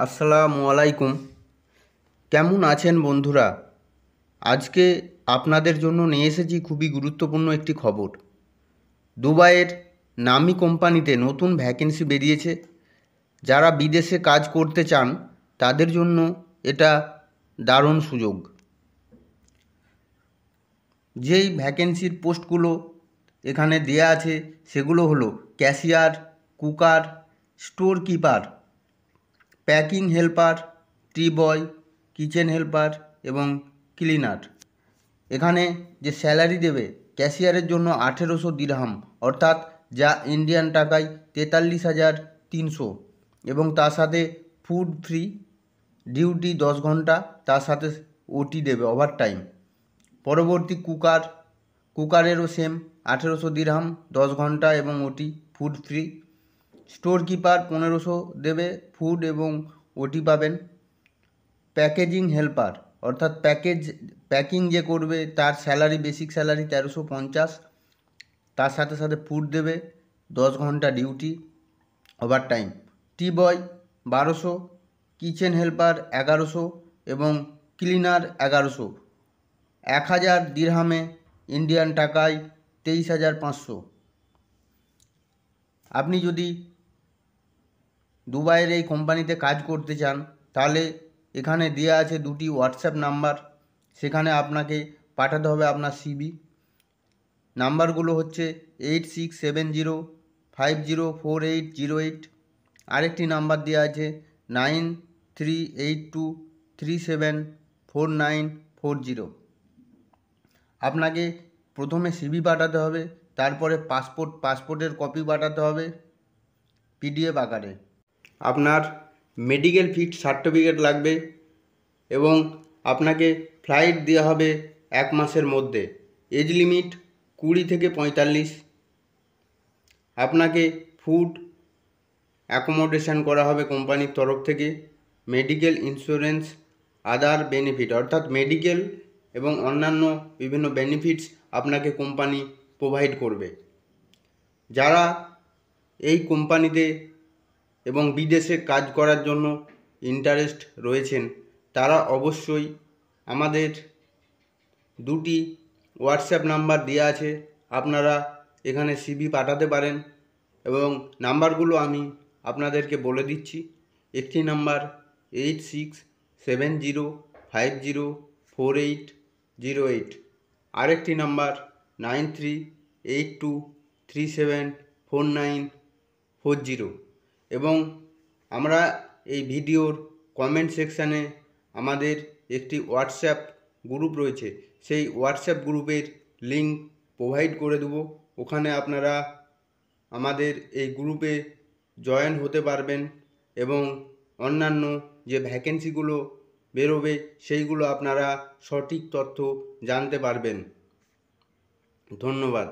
আসসালামু আলাইকুম। কেমন আছেন বন্ধুরা? আজকে আপনাদের জন্য নিয়ে এসেছি খুবই গুরুত্বপূর্ণ একটি খবর। দুবাইয়ের নামী কোম্পানিতে নতুন ভ্যাকেন্সি বেরিয়েছে। যারা বিদেশে কাজ করতে চান তাদের জন্য এটা দারুণ সুযোগ। যেই ভ্যাকেন্সির পোস্টগুলো এখানে দেয়া আছে সেগুলো হলো cashier, cooker, store keeper, packing helper, tea boy, kitchen helper এবং ক্লিনার। এখানে যে স্যালারি দেবে ক্যাশিয়ারের জন্য 1800 দিরহাম, অর্থাৎ যা ইন্ডিয়ান টাকায় 43,300, এবং তার সাথে ফুড ফ্রি, ডিউটি 10 ঘন্টা, তার সাথে ওটি দেবে ওভার টাইম। পরবর্তী কুকারেরও সেম 1800 দিরহাম, 10 ঘন্টা এবং ওটি, ফুড ফ্রি। স্টোর কিপার 1500 দেবে, ফুড এবং ওটি পাবেন। প্যাকেজিং হেল্পার অর্থাৎ প্যাকিং যে করবে তার স্যালারি, বেসিক স্যালারি 1350, তার সাথে সাথে ফুড দেবে, 10 ঘন্টা ডিউটি, ওভার টাইম। টি বয় 1200, কিচেন হেল্পার 1100 এবং ক্লিনার 1100। 1000 দিরহামে ইন্ডিয়ান টাকায় 23,500। আপনি যদি দুবাইয়ের এই কোম্পানিতে কাজ করতে চান তাহলে এখানে দেওয়া আছে দুটি হোয়াটসঅ্যাপ নাম্বার। সেখানে আপনাকে পাঠাতে হবে আপনার সিভি। নাম্বারগুলো হচ্ছে 8670504808। আরেকটি নাম্বার দেওয়া আছে 9382374940। আপনাকে প্রথমে সিভি পাঠাতে হবে, তারপরে পাসপোর্টের কপি পাঠাতে হবে পিডিএফ আকারে। আপনার মেডিকেল ফিট সার্টিফিকেট লাগবে এবং আপনাকে ফ্লাইট দেওয়া হবে 1 মাসের মধ্যে। এজ লিমিট 20 থেকে 45। আপনাকে ফুড অ্যাকোমোডেশন করা হবে কোম্পানির তরফ থেকে। মেডিকেল ইন্স্যুরেন্স, আদার বেনিফিট অর্থাৎ মেডিকেল এবং অন্যান্য বিভিন্ন বেনিফিটস আপনাকে কোম্পানি প্রোভাইড করবে। যারা এই কোম্পানিতে এবং বিদেশে কাজ করার জন্য ইন্টারেস্ট রয়েছেন তারা অবশ্যই আমাদের দুটি হোয়াটসঅ্যাপ নাম্বার দেওয়া আছে, আপনারা এখানে সিভি পাঠাতে পারেন এবং নাম্বারগুলো আমি আপনাদেরকে বলে দিচ্ছি। একটি নাম্বার 8670504808, আরেকটি নাম্বার 9382374940। এবং আমরা এই ভিডিওর কমেন্ট সেকশানে আমাদের একটি হোয়াটসঅ্যাপ গ্রুপ রয়েছে, সেই হোয়াটসঅ্যাপ গ্রুপের লিঙ্ক প্রোভাইড করে দেবো। ওখানে আপনারা আমাদের এই গ্রুপে জয়েন হতে পারবেন এবং অন্যান্য যে ভ্যাকেন্সিগুলো বেরোবে সেইগুলো আপনারা সঠিক তথ্য জানতে পারবেন। ধন্যবাদ।